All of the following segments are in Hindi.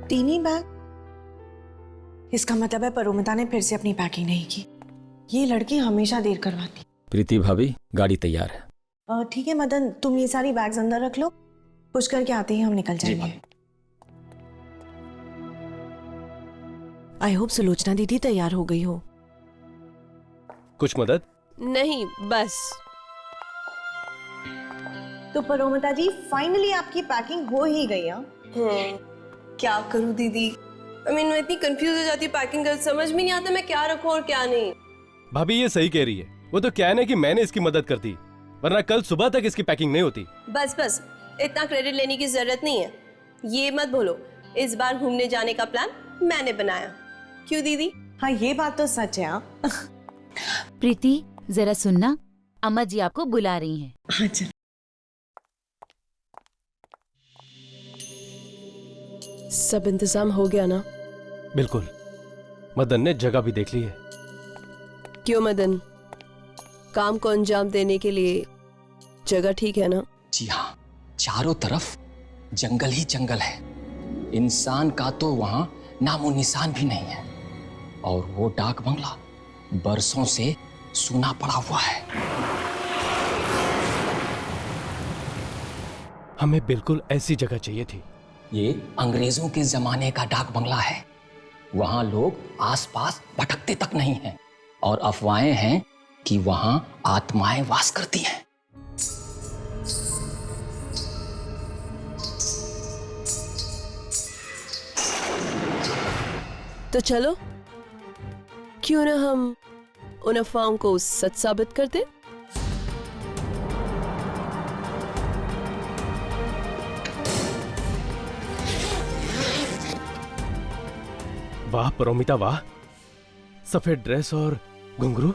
तीन ही बैग? इसका मतलब है परोमिता ने फिर से अपनी पैकिंग नहीं की। ये लड़की हमेशा देर करवाती। प्रीति भाभी, गाड़ी तैयार है। ठीक है मदन, तुम ये सारी बैग्स अंदर रख लो, कुछ करके आते ही हम निकल जाएंगे। आई होप सुलोचना दीदी तैयार हो गई हो। कुछ मदद? नहीं, बस। तो परोमिता जी, फाइनली आपकी पैकिंग हो ही गई। क्या करूं दीदी, मैं इतनी कंफ्यूज हो जाती हूँ पैकिंग कर, समझ में नहीं आता मैं क्या रखूं और क्या नहीं। भाभी ये सही कह रही है। वो तो क्या है ना कि मैंने इसकी मदद कर दी, वरना कल सुबह तक इसकी पैकिंग नहीं होती। बस बस, इतना क्रेडिट लेने की जरूरत नहीं है। ये मत बोलो, इस बार घूमने जाने का प्लान मैंने बनाया। क्यों दीदी? हाँ ये बात तो सच है। प्रीति जरा सुनना, अम्मा जी आपको बुला रही हैं। अच्छा। सब इंतजाम हो गया ना? बिल्कुल, मदन ने जगह भी देख ली है। क्यों मदन, काम को अंजाम देने के लिए जगह ठीक है ना? जी हाँ, चारों तरफ जंगल ही जंगल है। इंसान का तो वहां नामो निशान भी नहीं है। और वो डाक बंगला बरसों से सूना पड़ा हुआ है। हमें बिल्कुल ऐसी जगह चाहिए थी। ये अंग्रेजों के जमाने का डाक बंगला है। वहां लोग आसपास भटकते तक नहीं हैं और अफवाहें हैं कि वहां आत्माएं वास करती हैं। तो चलो, क्यों ना हम उन अफवाहों को सच साबित कर दें? वाह परोमिता वाह, सफेद ड्रेस और घुंघरू,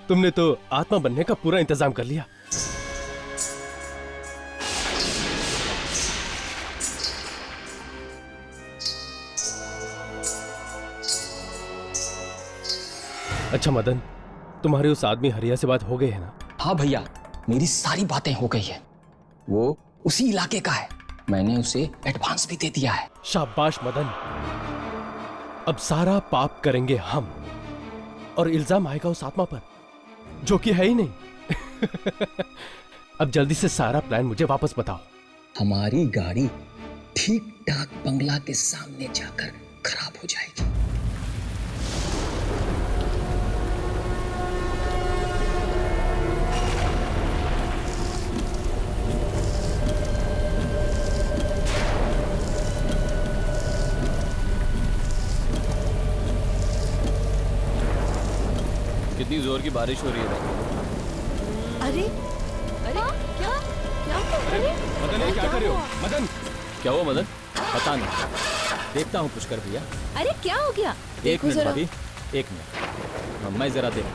तुमने तो आत्मा बनने का पूरा इंतजाम कर लिया। अच्छा मदन, तुम्हारे उस आदमी हरिया से बात हो गई है ना? हाँ भैया, मेरी सारी बातें हो गई है। वो उसी इलाके का है। मैंने उसे एडवांस भी दे दिया है। शाबाश मदन, अब सारा पाप करेंगे हम और इल्जाम आएगा उस आत्मा पर जो कि है ही नहीं। अब जल्दी से सारा प्लान मुझे वापस बताओ। हमारी गाड़ी ठीक डाक बंगला के सामने जाकर खराब हो जाएगी। कितनी जोर की बारिश हो रही है। अरे अरे क्या क्या अरे मदन, ये क्या कर रहे हो? मदन, क्या हुआ मदन? पता नहीं, देखता हूँ कुछ कर भैया। अरे क्या हो गया? एक मिनट भाभी, एक मिनट, मैं जरा देख।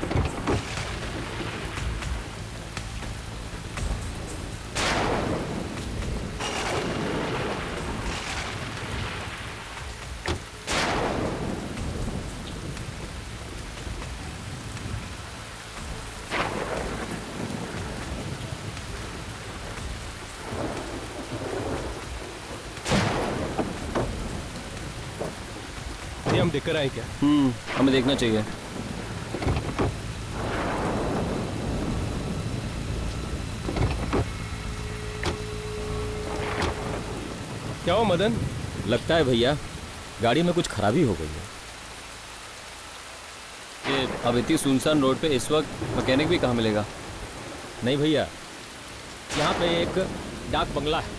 ये हम देखकर आए क्या? हमें देखना चाहिए। क्या हुआ मदन? लगता है भैया गाड़ी में कुछ खराबी हो गई है। ये अब इतनी सुनसान रोड पे इस वक्त मैकेनिक भी कहाँ मिलेगा? नहीं भैया, यहाँ पे एक डाक बंगला है।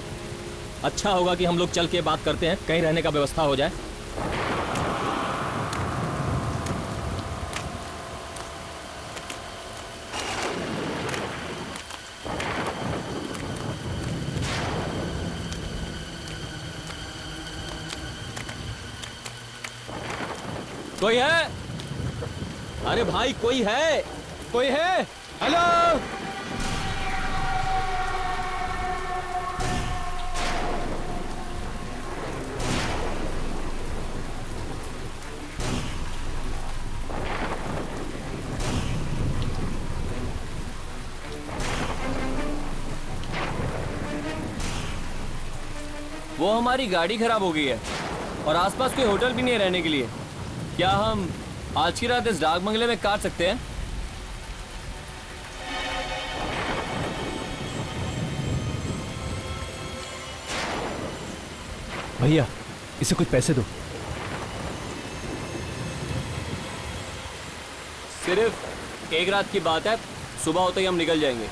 अच्छा होगा कि हम लोग चल के बात करते हैं, कहीं रहने का व्यवस्था हो जाए। कोई है? अरे भाई कोई है? कोई है? हेलो? वो हमारी गाड़ी खराब हो गई है। और आसपास कोई होटल भी नहीं है रहने के लिए। क्या हम आज की रात इस डाक बंगले में काट सकते हैं? भैया इसे कुछ पैसे दो। सिर्फ एक रात की बात है, सुबह होते ही हम निकल जाएंगे।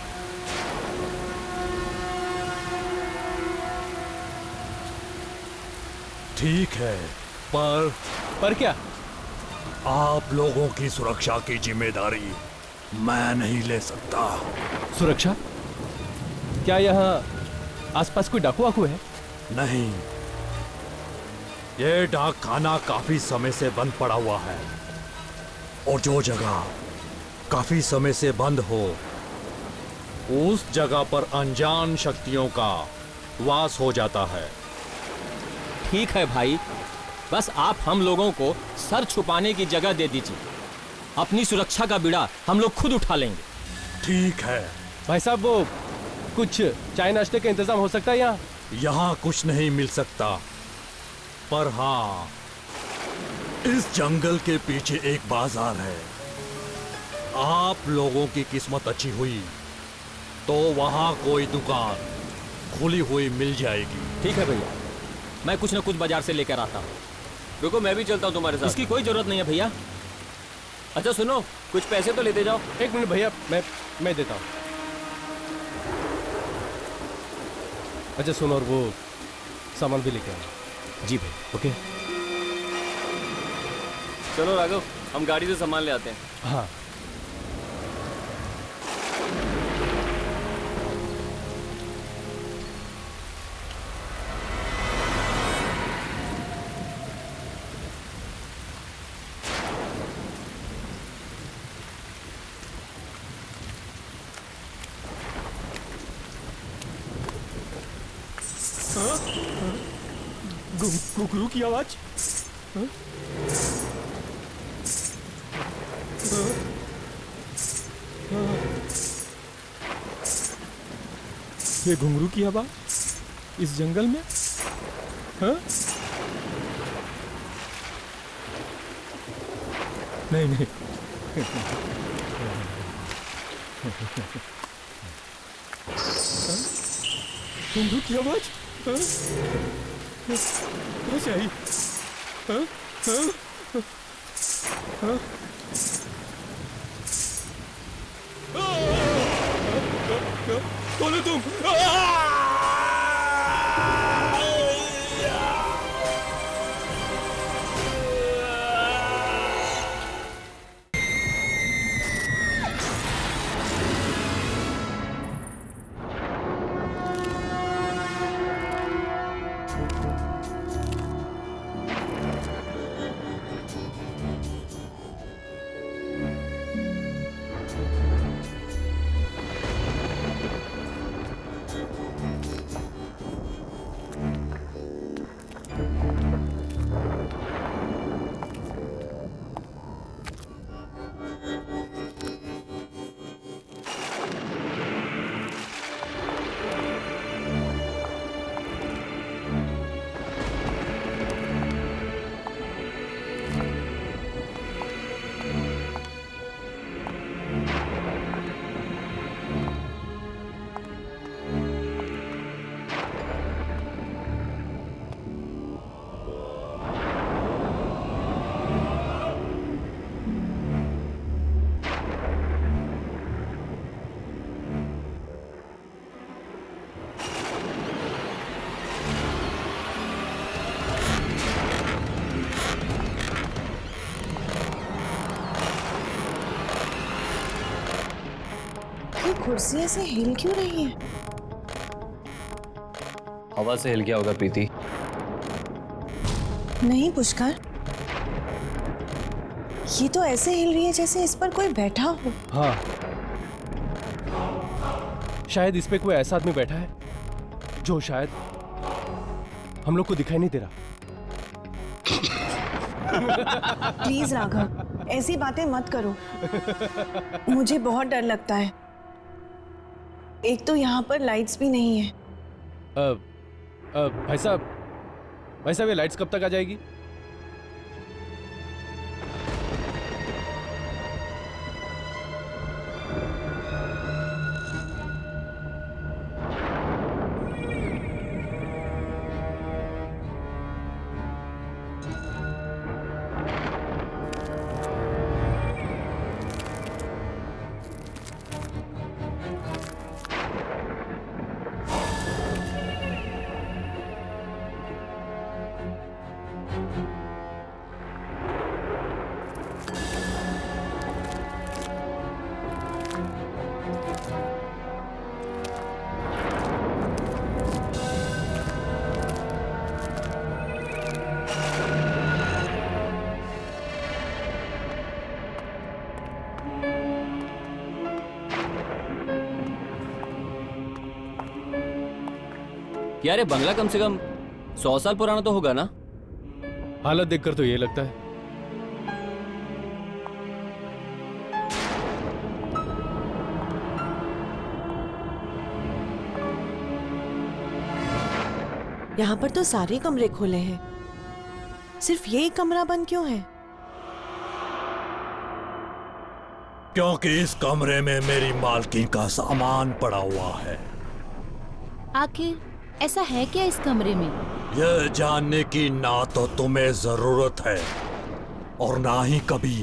ठीक है, पर क्या? आप लोगों की सुरक्षा की जिम्मेदारी मैं नहीं ले सकता। सुरक्षा? क्या यहाँ आसपास कोई डाकू वाकू है? नहीं, ये डाक खाना काफी समय से बंद पड़ा हुआ है, और जो जगह काफी समय से बंद हो उस जगह पर अनजान शक्तियों का वास हो जाता है। ठीक है भाई, बस आप हम लोगों को सर छुपाने की जगह दे दीजिए। अपनी सुरक्षा का बीड़ा हम लोग खुद उठा लेंगे। ठीक है। भाई साहब वो कुछ चाय नाश्ते का इंतजाम हो सकता है यहाँ? यहाँ कुछ नहीं मिल सकता, पर हाँ, इस जंगल के पीछे एक बाजार है। आप लोगों की किस्मत अच्छी हुई तो वहाँ कोई दुकान खुली हुई मिल जाएगी। ठीक है भैया, मैं कुछ ना कुछ बाजार से लेकर आता हूँ। रुको, मैं भी चलता हूँ तुम्हारे साथ। इसकी कोई जरूरत नहीं है भैया। अच्छा सुनो, कुछ पैसे तो लेते जाओ। एक मिनट भैया, मैं देता हूँ। अच्छा सुनो, और वो सामान भी लेके आना। जी भैया। ओके। चलो राघव, हम गाड़ी से सामान ले आते हैं। हाँ। घुंघरू की आवाज। ये घुंघरू की आवाज इस जंगल में? हाँ? नहीं नहीं। घुंघरू की आवाज कहाँ से आई? हाँ? हाँ? हाँ? कौन हो तुम? कुर्सी ऐसे हिल क्यों रही है? हवा से हिल गया होगा प्रीति। नहीं पुष्कर, ये तो ऐसे हिल रही है जैसे इस पर कोई बैठा हो। हाँ, शायद इस पे कोई ऐसा आदमी बैठा है जो शायद हम लोग को दिखाई नहीं दे रहा। प्लीज राघव, ऐसी बातें मत करो। मुझे बहुत डर लगता है। एक तो यहाँ पर लाइट्स भी नहीं है। भाई साहब, वैसे वे लाइट्स कब तक आ जाएगी? यार ये बंगला कम से कम 100 साल पुराना तो होगा ना? हालत देखकर तो ये लगता है। यहाँ पर तो सारे कमरे खुले हैं, सिर्फ ये कमरा बंद क्यों है? क्योंकि इस कमरे में मेरी मालकिन का सामान पड़ा हुआ है। आखिर ऐसा है क्या इस कमरे में? यह जानने की ना तो तुम्हें जरूरत है और ना ही कभी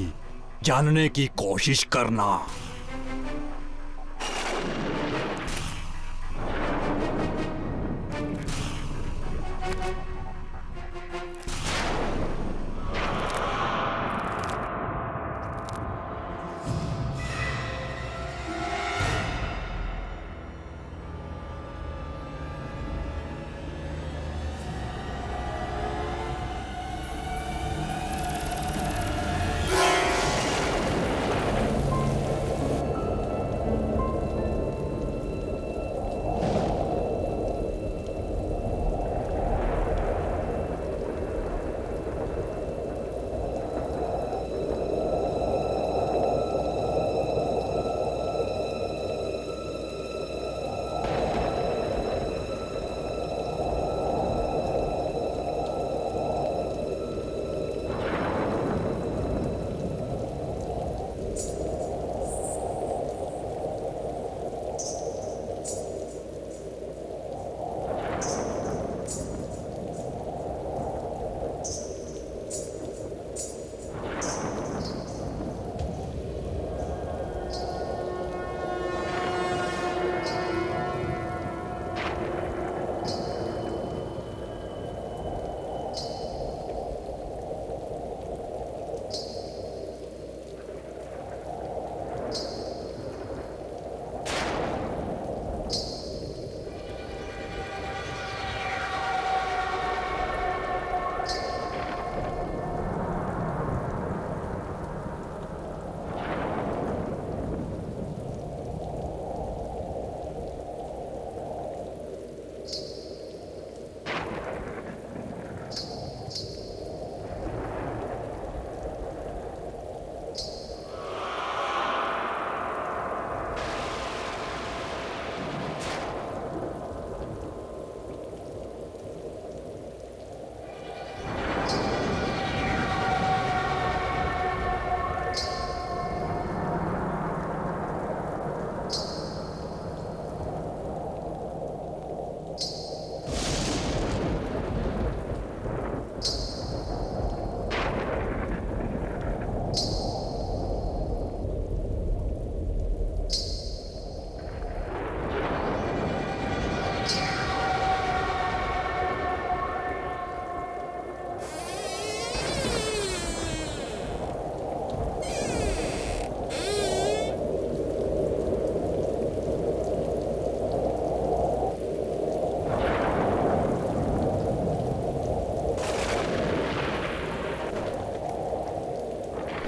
जानने की कोशिश करना।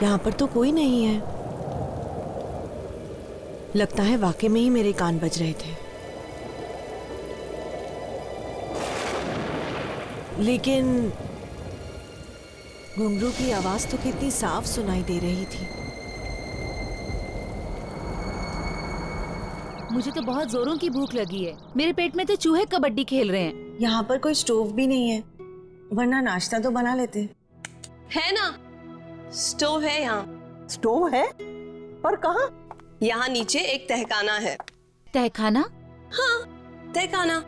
यहाँ पर तो कोई नहीं है। लगता है वाकई में ही मेरे कान बज रहे थे। लेकिन घुंघरू की आवाज तो कितनी साफ सुनाई दे रही थी। मुझे तो बहुत जोरों की भूख लगी है। मेरे पेट में तो चूहे कबड्डी खेल रहे हैं। यहाँ पर कोई स्टोव भी नहीं है। वरना नाश्ता तो बना लेते। है ना, स्टोव है यहाँ। स्टोव है? पर कहाँ? यहाँ नीचे एक तहखाना है। तहखाना? हाँ, तहखाना।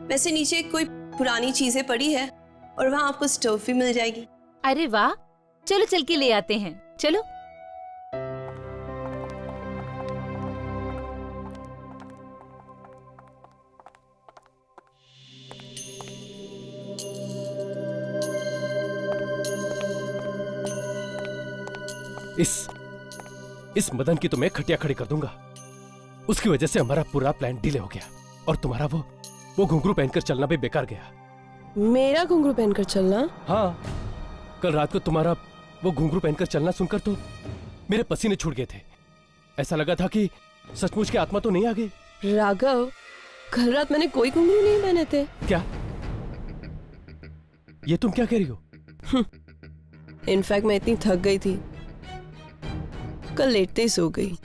वैसे नीचे कोई पुरानी चीजें पड़ी है और वहाँ आपको स्टोव भी मिल जाएगी। अरे वाह, चलो चल के ले आते हैं, चलो। इस मदन की तो मैं खटिया खड़ी कर दूंगा। उसकी वजह से हमारा पूरा प्लान डिले हो गया और तुम्हारा वो घुंघरू पहनकर चलना भी बेकार गया। मेरा घुंघरू पहनकर चलना? हाँ, कल रात को तुम्हारा वो घुंघरू पहनकर चलना सुनकर तो मेरे पसीने छूट गए थे। ऐसा लगा था कि सचमुच की आत्मा तो नहीं आ गई। राघव, कल रात मैंने कोई घुंघरू नहीं पहने थे। क्या? ये तुम क्या कह रही हो? इनफैक्ट मैं इतनी थक गई थी, कल लेटते ही सो गई।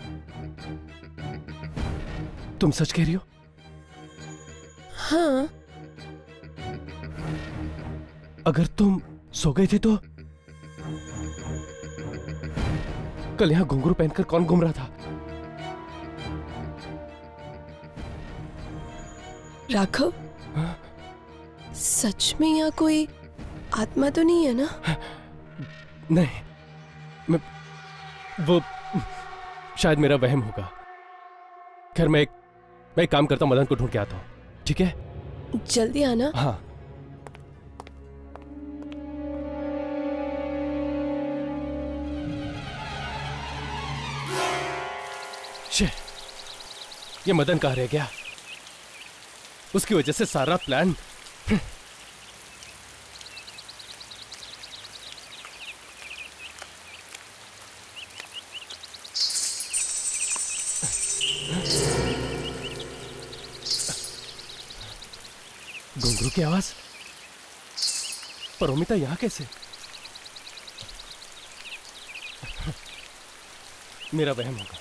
तुम सच कह रही हो? हाँ। अगर तुम सो गए थे तो कल यहाँ घुंघरू पहनकर कौन घूम रहा था? राघव, सच में यहाँ कोई आत्मा तो नहीं है ना? नहीं, वो शायद मेरा वहम होगा। खैर मैं एक काम करता हूं, मदन को ढूंढ के आता हूं, ठीक है? जल्दी आना। हाँ। शे, ये मदन कहाँ रह गया? उसकी वजह से सारा प्लान। घुंघरू की आवाज? परोमिता यहां कैसे? मेरा वहम होगा।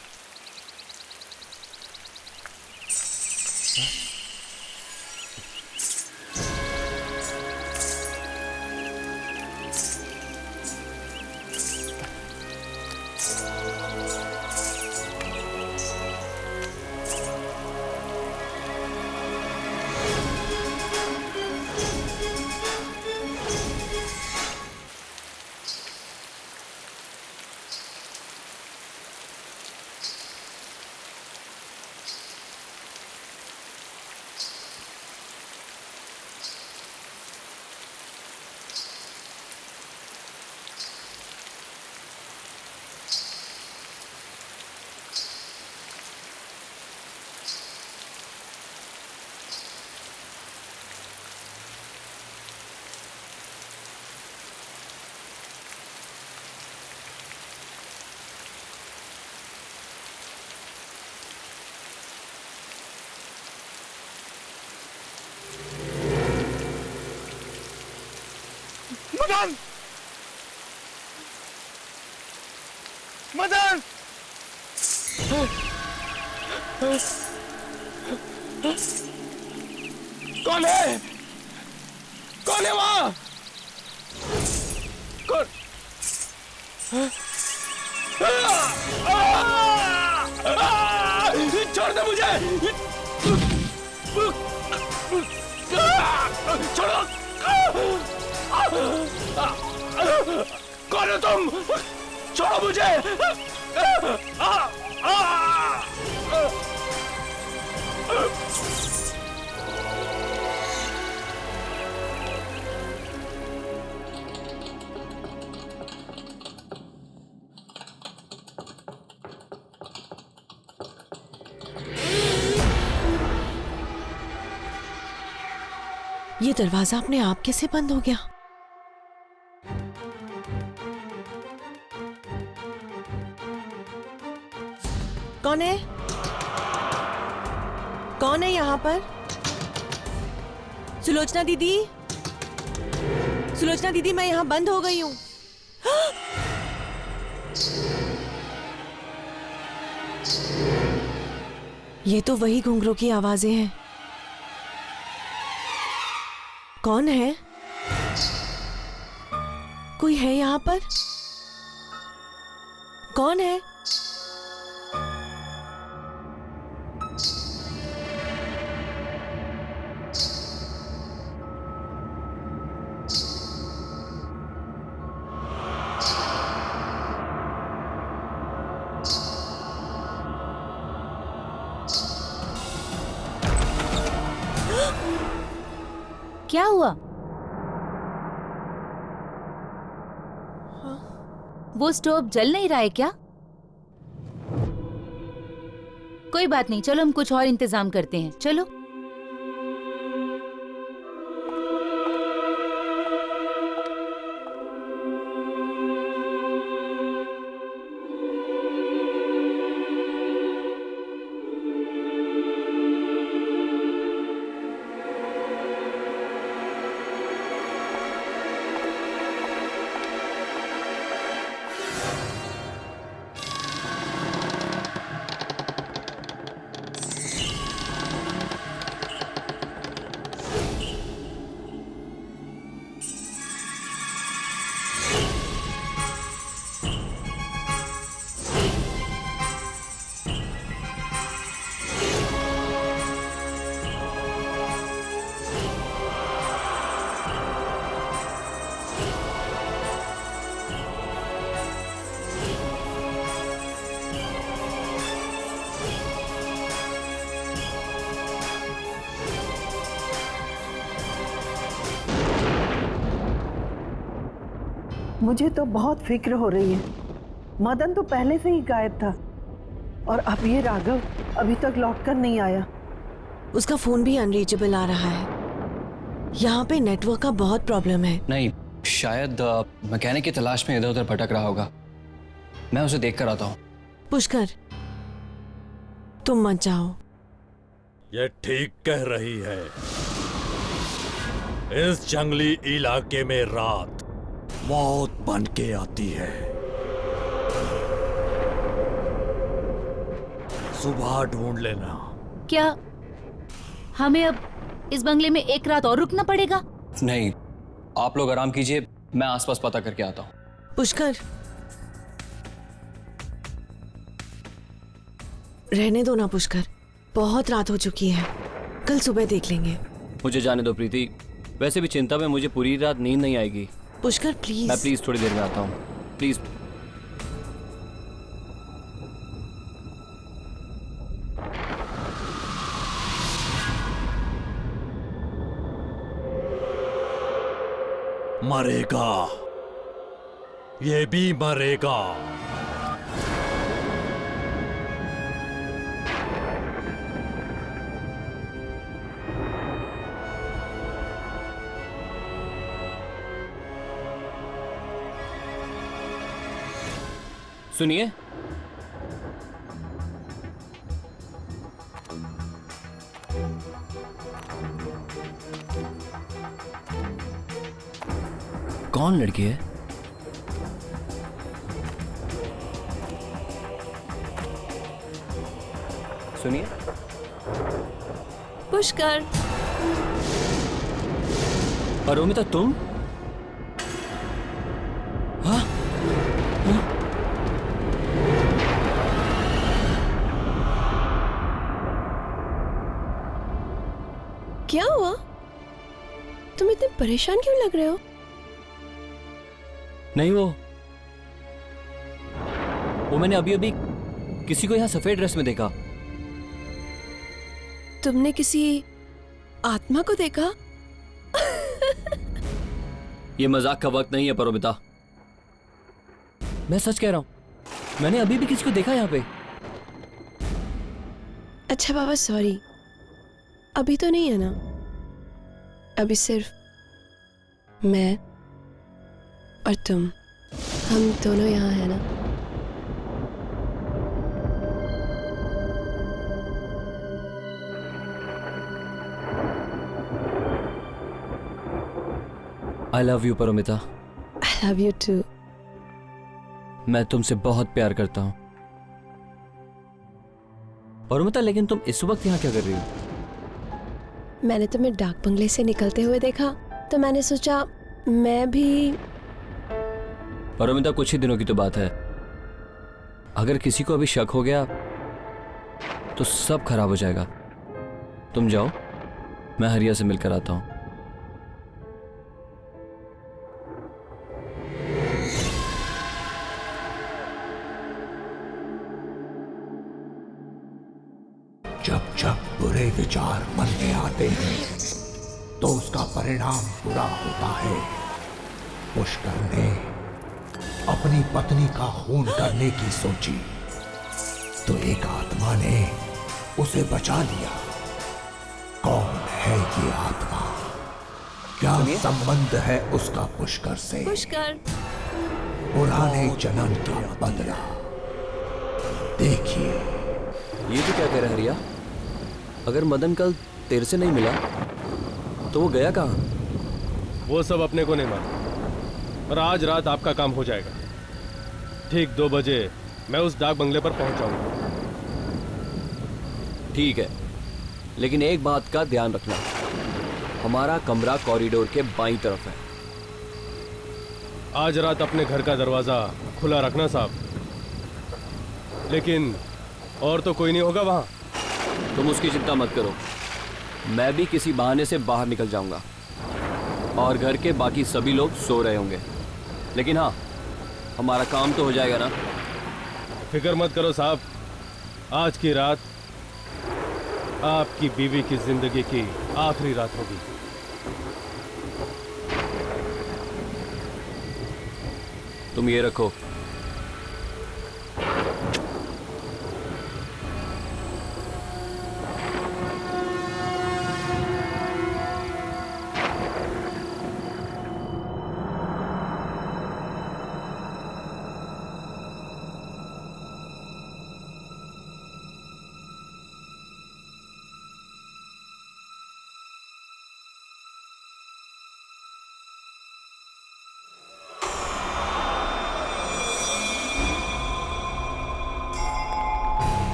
मदन! मदन! कौन है? कौन है वहां? कौन? छोड़ दे मुझे! छोड़ो! कौन हो तुम? छोड़ो मुझे! ये दरवाजा अपने आप कैसे बंद हो गया? कौन है? कौन है यहाँ पर? सुलोचना दीदी, सुलोचना दीदी, मैं यहाँ बंद हो गई हूँ। ये तो वही घुंघरू की आवाजें हैं। कौन है? कोई है यहाँ पर? कौन है? क्या हुआ? वो स्टोव जल नहीं रहा है क्या? कोई बात नहीं, चलो हम कुछ और इंतजाम करते हैं। चलो। मुझे तो बहुत फिक्र हो रही है। मदन तो पहले से ही गायब था और अब ये राघव अभी तक लौट कर नहीं आया। उसका फोन भी अनरीचेबल आ रहा है। यहाँ पे नेटवर्क का बहुत प्रॉब्लम है। नहीं, शायद मैकेनिक की तलाश में इधर उधर भटक रहा होगा। मैं उसे देख कर आता हूँ। पुष्कर, तुम मत जाओ। ये ठीक कह रही है। इस जंगली इलाके में रात मौत बन के आती है। सुबह ढूंढ लेना। क्या हमें अब इस बंगले में एक रात और रुकना पड़ेगा? नहीं, आप लोग आराम कीजिए, मैं आसपास पता करके आता हूँ। पुष्कर, रहने दो ना पुष्कर, बहुत रात हो चुकी है, कल सुबह देख लेंगे। मुझे जाने दो प्रीति, वैसे भी चिंता में मुझे पूरी रात नींद नहीं आएगी। पुष्कर प्लीज। मैं प्लीज थोड़ी देर में आता हूँ, प्लीज। मरेगा, ये भी मरेगा। सुनिए, कौन लड़की है? सुनिए। पुष्कर। अरोमिता, तुम? हाँ? क्या हुआ? तुम इतने परेशान क्यों लग रहे हो? नहीं, वो मैंने अभी अभी किसी को यहाँ सफेद ड्रेस में देखा। तुमने किसी आत्मा को देखा? ये मजाक का वक्त नहीं है परोमिता, मैं सच कह रहा हूं। मैंने अभी भी किसी को देखा यहाँ पे। अच्छा बाबा, सॉरी, अभी तो नहीं है ना? अभी सिर्फ मैं और तुम, हम दोनों यहाँ है ना? I love you Paromita. I love you too. मैं तुमसे बहुत प्यार करता हूं परोमिता, लेकिन तुम इस वक्त यहाँ क्या कर रही हो? मैंने तुम्हें डाक बंगले से निकलते हुए देखा तो मैंने सोचा मैं भी और अमिता कुछ ही दिनों की तो बात है। अगर किसी को अभी शक हो गया तो सब खराब हो जाएगा। तुम जाओ, मैं हरिया से मिलकर आता हूं। जब जब बुरे विचार मन में आते हैं तो उसका परिणाम बुरा होता है। पुष्कर ने अपनी पत्नी का खून करने की सोची तो एक आत्मा ने उसे बचा लिया। कौन है ये आत्मा? क्या संबंध है उसका पुष्कर से? पुष्कर, पुराने जन्म का बदला। देखिए। ये तो क्या कह रहा है हरिया? अगर मदन कल तेरे से नहीं मिला तो वो गया कहाँ? वो सब अपने को नहीं मालूम, पर आज रात आपका काम हो जाएगा। ठीक 2 बजे मैं उस डाक बंगले पर पहुंच जाऊंगा। ठीक है, लेकिन एक बात का ध्यान रखना, हमारा कमरा कॉरिडोर के बाईं तरफ है। आज रात अपने घर का दरवाजा खुला रखना साहब, लेकिन और तो कोई नहीं होगा वहां। तुम उसकी चिंता मत करो, मैं भी किसी बहाने से बाहर निकल जाऊंगा और घर के बाकी सभी लोग सो रहे होंगे। लेकिन हाँ, हमारा काम तो हो जाएगा ना। फिक्र मत करो साहब, आज की रात आपकी बीवी की जिंदगी की आखिरी रात होगी। तुम ये रखो,